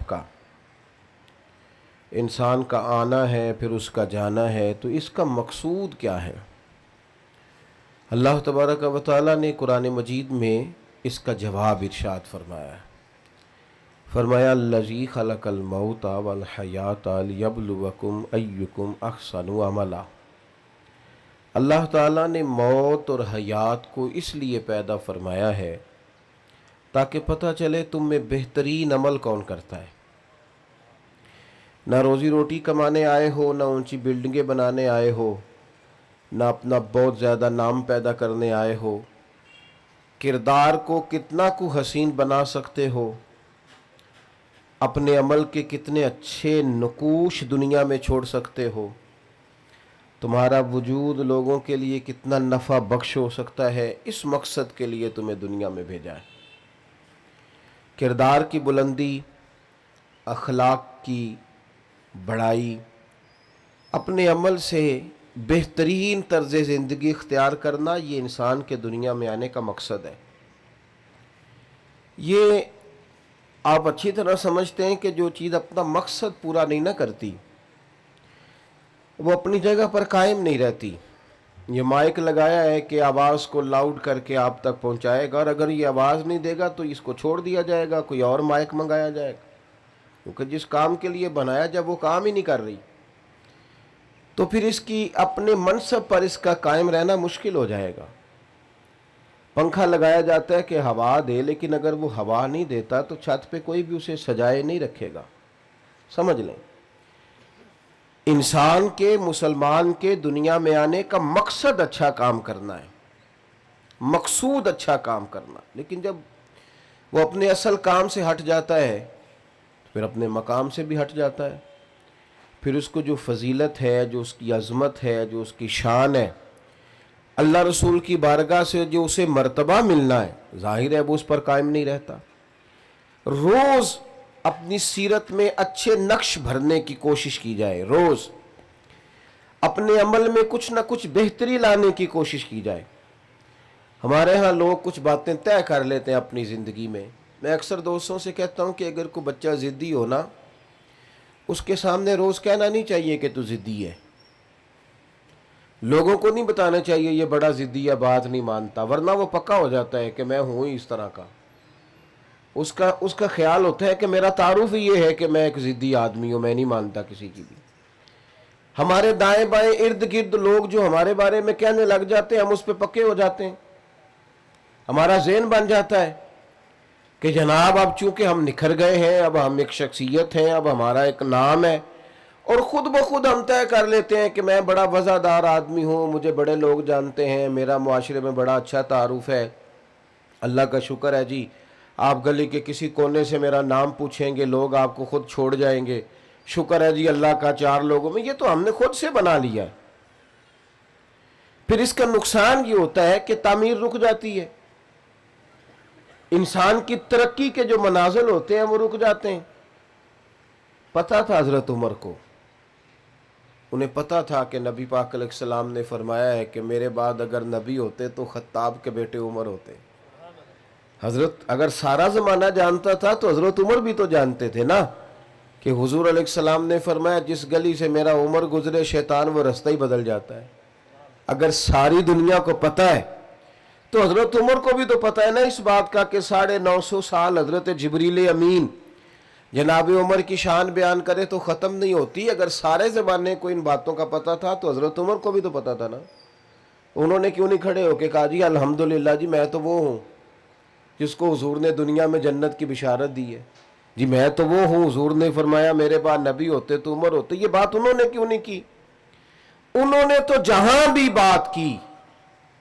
کا، انسان کا آنا ہے پھر اس کا جانا ہے، تو اس کا مقصود کیا ہے؟ اللہ تبارک و تعالیٰ نے قرآن مجید میں اس کا جواب ارشاد فرمایا ہے۔ فرمایا الذی خلق الموت والحیات لیبلوکم ایکم احسن عملا۔ اللہ تعالیٰ نے موت اور حیات کو اس لیے پیدا فرمایا ہے تاکہ پتہ چلے تم میں بہترین عمل کون کرتا ہے۔ نہ روزی روٹی کمانے آئے ہو، نہ اونچی بلڈنگیں بنانے آئے ہو، نہ اپنا بہت زیادہ نام پیدا کرنے آئے ہو، کردار کو کتنا کو حسین بنا سکتے ہو، اپنے عمل کے کتنے اچھے نقوش دنیا میں چھوڑ سکتے ہو، تمہارا وجود لوگوں کے لیے کتنا نفع بخش ہو سکتا ہے، اس مقصد کے لیے تمہیں دنیا میں بھیجا ہے۔ کردار کی بلندی، اخلاق کی بڑائی، اپنے عمل سے بہترین طرز زندگی اختیار کرنا، یہ انسان کے دنیا میں آنے کا مقصد ہے۔ یہ آپ اچھی طرح سمجھتے ہیں کہ جو چیز اپنا مقصد پورا نہیں نہ کرتی وہ اپنی جگہ پر قائم نہیں رہتی۔ یہ مائک لگایا ہے کہ آواز کو لاؤڈ کر کے آپ تک پہنچائے گا، اور اگر یہ آواز نہیں دے گا تو اس کو چھوڑ دیا جائے گا، کوئی اور مائک منگایا جائے گا، کیونکہ جس کام کے لیے بنایا جب وہ کام ہی نہیں کر رہی تو پھر اس کی اپنے منصب پر اس کا قائم رہنا مشکل ہو جائے گا۔ پنکھا لگایا جاتا ہے کہ ہوا دے، لیکن اگر وہ ہوا نہیں دیتا تو چھت پہ کوئی بھی اسے سجائے نہیں رکھے گا۔ سمجھ لیں، انسان کے، مسلمان کے دنیا میں آنے کا مقصد اچھا کام کرنا ہے، مقصود اچھا کام کرنا، لیکن جب وہ اپنے اصل کام سے ہٹ جاتا ہے تو پھر اپنے مقام سے بھی ہٹ جاتا ہے، پھر اس کو جو فضیلت ہے، جو اس کی عظمت ہے، جو اس کی شان ہے، اللہ رسول کی بارگاہ سے جو اسے مرتبہ ملنا ہے، ظاہر ہے وہ اس پر قائم نہیں رہتا۔ روز اپنی سیرت میں اچھے نقش بھرنے کی کوشش کی جائے، روز اپنے عمل میں کچھ نہ کچھ بہتری لانے کی کوشش کی جائے۔ ہمارے ہاں لوگ کچھ باتیں طے کر لیتے ہیں اپنی زندگی میں۔ میں اکثر دوستوں سے کہتا ہوں کہ اگر کوئی بچہ ضدی ہو نا، اس کے سامنے روز کہنا نہیں چاہیے کہ تو ضدی ہے۔ لوگوں کو نہیں بتانا چاہیے یہ بڑا ضدی ہے، بات نہیں مانتا، ورنہ وہ پکا ہو جاتا ہے کہ میں ہوں ہی اس طرح کا۔ اس کا خیال ہوتا ہے کہ میرا تعارف ہی یہ ہے کہ میں ایک ضدی آدمی ہوں، میں نہیں مانتا کسی کی بھی۔ ہمارے دائیں بائیں ارد گرد لوگ جو ہمارے بارے میں کہنے لگ جاتے ہیں، ہم اس پہ پکے ہو جاتے ہیں، ہمارا ذہن بن جاتا ہے کہ جناب اب چونکہ ہم نکھر گئے ہیں، اب ہم ایک شخصیت ہیں، اب ہمارا ایک نام ہے، اور خود بخود ہم طے کر لیتے ہیں کہ میں بڑا وفادار آدمی ہوں، مجھے بڑے لوگ جانتے ہیں، میرا معاشرے میں بڑا اچھا تعارف ہے۔ اللہ کا شکر ہے جی، آپ گلی کے کسی کونے سے میرا نام پوچھیں گے، لوگ آپ کو خود چھوڑ جائیں گے۔ شکر ہے جی اللہ کا، 4 لوگوں میں، یہ تو ہم نے خود سے بنا لیا ہے۔ پھر اس کا نقصان یہ ہوتا ہے کہ تعمیر رک جاتی ہے، انسان کی ترقی کے جو منازل ہوتے ہیں وہ رک جاتے ہیں۔ پتہ تھا حضرت عمر کو، انہیں پتہ تھا کہ نبی پاک علیہ السلام نے فرمایا ہے کہ میرے بعد اگر نبی ہوتے تو خطاب کے بیٹے عمر ہوتے۔ حضرت اگر سارا زمانہ جانتا تھا تو حضرت عمر بھی تو جانتے تھے نا کہ حضور علیہ السلام نے فرمایا جس گلی سے میرا عمر گزرے شیطان وہ رستہ ہی بدل جاتا ہے۔ اگر ساری دنیا کو پتہ ہے تو حضرت عمر کو بھی تو پتہ ہے نا اس بات کا کہ 950 سال حضرت جبریل امین جناب عمر کی شان بیان کرے تو ختم نہیں ہوتی۔ اگر سارے زمانے کو ان باتوں کا پتہ تھا تو حضرت عمر کو بھی تو پتہ تھا نا۔ انہوں نے کیوں نہیں کھڑے ہو کے کہا جی الحمدللہ جی میں تو وہ ہوں جس کو حضور نے دنیا میں جنت کی بشارت دی ہے، جی میں تو وہ ہوں، حضور نے فرمایا میرے بعد نبی ہوتے تو عمر ہوتے۔ یہ بات انہوں نے کیوں نہیں کی؟ انہوں نے تو جہاں بھی بات کی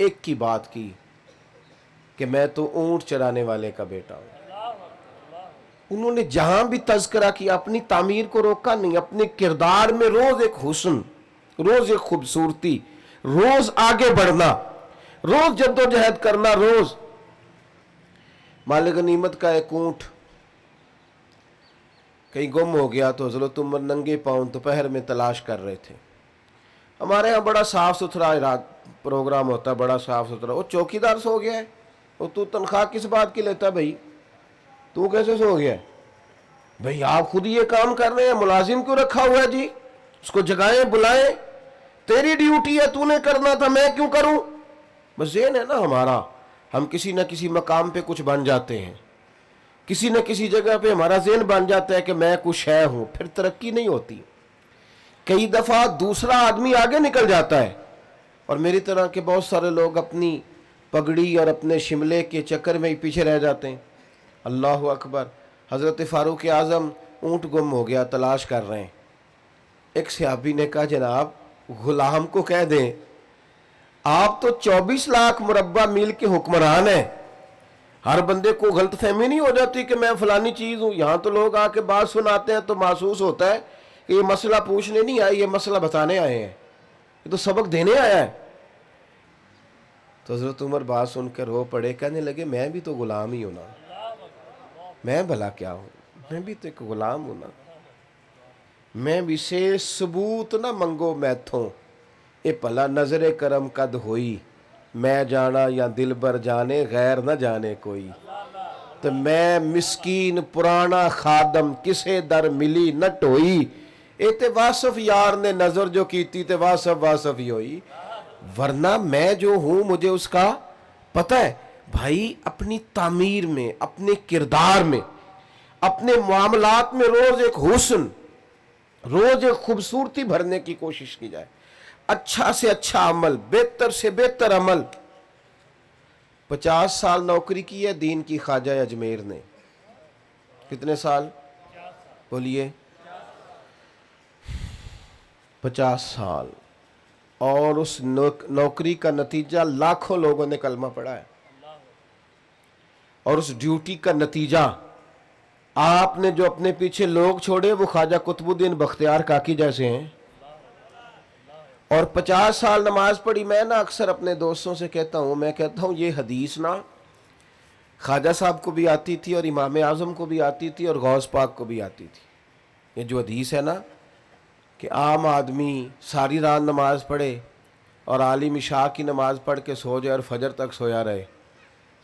ایک کی بات کی کہ میں تو اونٹ چرانے والے کا بیٹا ہوں۔ انہوں نے جہاں بھی تذکرہ کیا اپنی تعمیر کو روکا نہیں، اپنے کردار میں روز ایک حسن، روز ایک خوبصورتی، روز آگے بڑھنا، روز جدوجہد کرنا۔ روز مال غنیمت کا ایک اونٹ کہیں گم ہو گیا تو حضرت عمر ننگے پاؤں دوپہر میں تلاش کر رہے تھے۔ ہمارے ہاں بڑا صاف ستھرا پروگرام ہوتا ہے، بڑا صاف ستھرا۔ وہ چوکیدار سو گیا ہے، وہ تو تنخواہ کس بات کی لیتا ہے بھائی؟ تو کیسے سو گیا ہے؟ بھئی آپ خود یہ کام کر رہے ہیں، ملازم کیوں رکھا ہوا ہے جی؟ اس کو جگائیں، بلائیں، تیری ڈیوٹی ہے، تو نے کرنا تھا، میں کیوں کروں؟ بس ذہن ہے نا ہمارا، ہم کسی نہ کسی مقام پہ کچھ بن جاتے ہیں، کسی نہ کسی جگہ پہ ہمارا ذہن بن جاتا ہے کہ میں کچھ شے ہوں، پھر ترقی نہیں ہوتی۔ کئی دفعہ دوسرا آدمی آگے نکل جاتا ہے، اور میری طرح کے بہت سارے لوگ اپنی پگڑی اور اپنے شملے کے چکر میں ہی پیچھے رہ جاتے ہیں۔ اللہ اکبر! حضرت فاروق اعظم اونٹ گم ہو گیا، تلاش کر رہے ہیں۔ ایک صحابی نے کہا جناب غلام کو کہہ دیں، آپ تو 24 لاکھ مربع میل کے حکمران ہیں، ہر بندے کو غلط فہمی نہیں ہو جاتی کہ میں فلانی چیز ہوں؟ یہاں تو لوگ آ کے بات سناتے ہیں تو محسوس ہوتا ہے کہ یہ مسئلہ پوچھنے نہیں آئے، یہ مسئلہ بتانے آئے ہیں، یہ تو سبق دینے آیا ہے۔ تو حضرت عمر بات سن کر رو پڑے، کہنے لگے میں بھی تو غلام ہی ہوں نا، میں بھلا کیا ہوں، میں بھی تو ایک غلام ہوں نا، میں بھی سے ثبوت نہ منگو میتھوں، اے پلا نظر کرم قد ہوئی، میں جانا یا دل بر جانے غیر نہ جانے کوئی، تو میں مسکین پرانا خادم کسے در ملی نہ ٹوئی، اے تے واصف یار نے نظر جو کیتی تے واصف ہی ہوئی، ورنہ میں جو ہوں مجھے اس کا پتہ ہے۔ بھائی اپنی تعمیر میں، اپنے کردار میں، اپنے معاملات میں روز ایک حسن، روز ایک خوبصورتی بھرنے کی کوشش کی جائے، اچھا سے اچھا عمل، بہتر سے بہتر عمل۔ 50 سال نوکری کی ہے دین کی خواجہ اجمیر نے، کتنے سال بولیے؟ 50 سال، اور اس نوکری کا نتیجہ لاکھوں لوگوں نے کلمہ پڑھا ہے، اور اس ڈیوٹی کا نتیجہ آپ نے جو اپنے پیچھے لوگ چھوڑے وہ خواجہ قطب الدین بختیار کاکی جیسے ہیں، اور 50 سال نماز پڑھی۔ میں نا اکثر اپنے دوستوں سے کہتا ہوں، میں کہتا ہوں یہ حدیث نا خواجہ صاحب کو بھی آتی تھی، اور امام اعظم کو بھی آتی تھی، اور غوث پاک کو بھی آتی تھی۔ یہ جو حدیث ہے نا کہ عام آدمی ساری رات نماز پڑھے اور عالم عشاء کی نماز پڑھ کے سو جائے اور فجر تک سویا رہے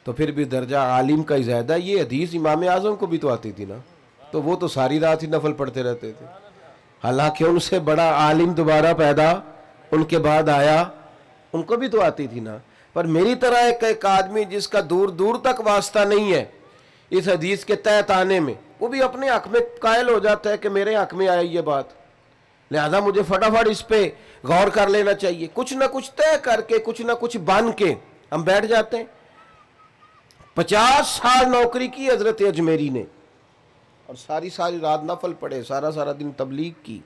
تو پھر بھی درجہ عالم کا ہی زیادہ، یہ حدیث امام اعظم کو بھی تو آتی تھی نا، تو وہ تو ساری رات ہی نفل پڑھتے رہتے تھے، حالانکہ ان سے بڑا عالم دوبارہ پیدا ان کے بعد آیا، ان کو بھی تو آتی تھی نا۔ پر میری طرح ایک آدمی جس کا دور دور تک واسطہ نہیں ہے اس حدیث کے تحت آنے میں، وہ بھی اپنے حق میں قائل ہو جاتا ہے کہ میرے حق میں آئی یہ بات، لہذا مجھے فٹافٹ اس پہ غور کر لینا چاہیے۔ کچھ نہ کچھ طے کر کے، کچھ نہ کچھ بن کے ہم بیٹھ جاتے ہیں۔ 50 سال نوکری کی حضرت اجمیری نے، اور ساری رات نفل پڑھے، سارا دن تبلیغ کی،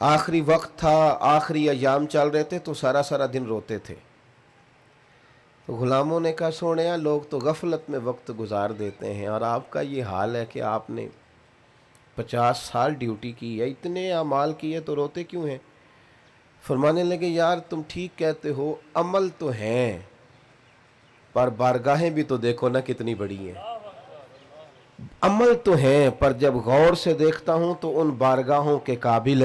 آخری وقت تھا، آخری ایام چل رہے تھے تو سارا دن روتے تھے۔ تو غلاموں نے کہا سونیا لوگ تو غفلت میں وقت گزار دیتے ہیں، اور آپ کا یہ حال ہے کہ آپ نے 50 سال ڈیوٹی کی ہے، اتنے اعمال کیے تو روتے کیوں ہیں؟ فرمانے لگے یار تم ٹھیک کہتے ہو، عمل تو ہیں پر بارگاہیں بھی تو دیکھو نا کتنی بڑی ہیں، عمل تو ہیں پر جب غور سے دیکھتا ہوں تو ان بارگاہوں کے قابل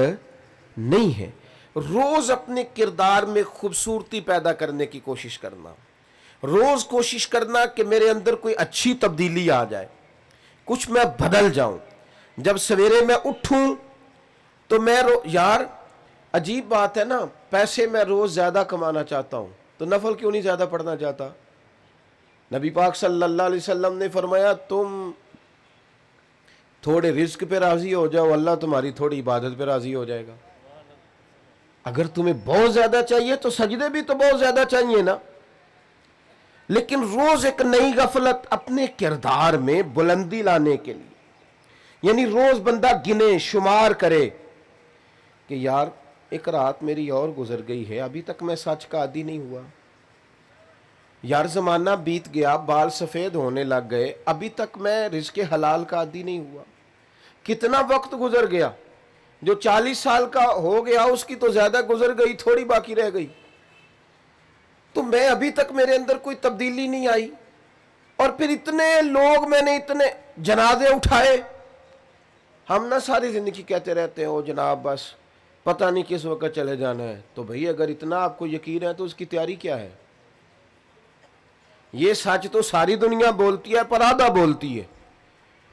نہیں ہے۔ روز اپنے کردار میں خوبصورتی پیدا کرنے کی کوشش کرنا، روز کوشش کرنا کہ میرے اندر کوئی اچھی تبدیلی آ جائے، کچھ میں بدل جاؤں۔ جب سویرے میں اٹھوں تو میں یار عجیب بات ہے نا، پیسے میں روز زیادہ کمانا چاہتا ہوں تو نفل کیوں نہیں زیادہ پڑھنا چاہتا؟ نبی پاک صلی اللہ علیہ وسلم نے فرمایا تم تھوڑے رزق پہ راضی ہو جاؤ، اللہ تمہاری تھوڑی عبادت پہ راضی ہو جائے گا۔ اگر تمہیں بہت زیادہ چاہیے تو سجدے بھی تو بہت زیادہ چاہیے نا، لیکن روز ایک نئی غفلت اپنے کردار میں بلندی لانے کے لیے، یعنی روز بندہ گنے شمار کرے کہ یار ایک رات میری اور گزر گئی ہے، ابھی تک میں سچ کا عادی نہیں ہوا، یار زمانہ بیت گیا، بال سفید ہونے لگ گئے، ابھی تک میں رزق حلال کا عادی نہیں ہوا، کتنا وقت گزر گیا، جو 40 سال کا ہو گیا اس کی تو زیادہ گزر گئی، تھوڑی باقی رہ گئی، تو میں ابھی تک میرے اندر کوئی تبدیلی نہیں آئی، اور پھر اتنے لوگ میں نے اتنے جنازے اٹھائے۔ ہم نہ ساری زندگی کہتے رہتے ہیں او جناب بس پتہ نہیں کس وقت چلے جانا ہے، تو بھئی اگر اتنا آپ کو یقین ہے تو اس کی تیاری کیا ہے؟ یہ سچ تو ساری دنیا بولتی ہے پر آدھا بولتی ہے،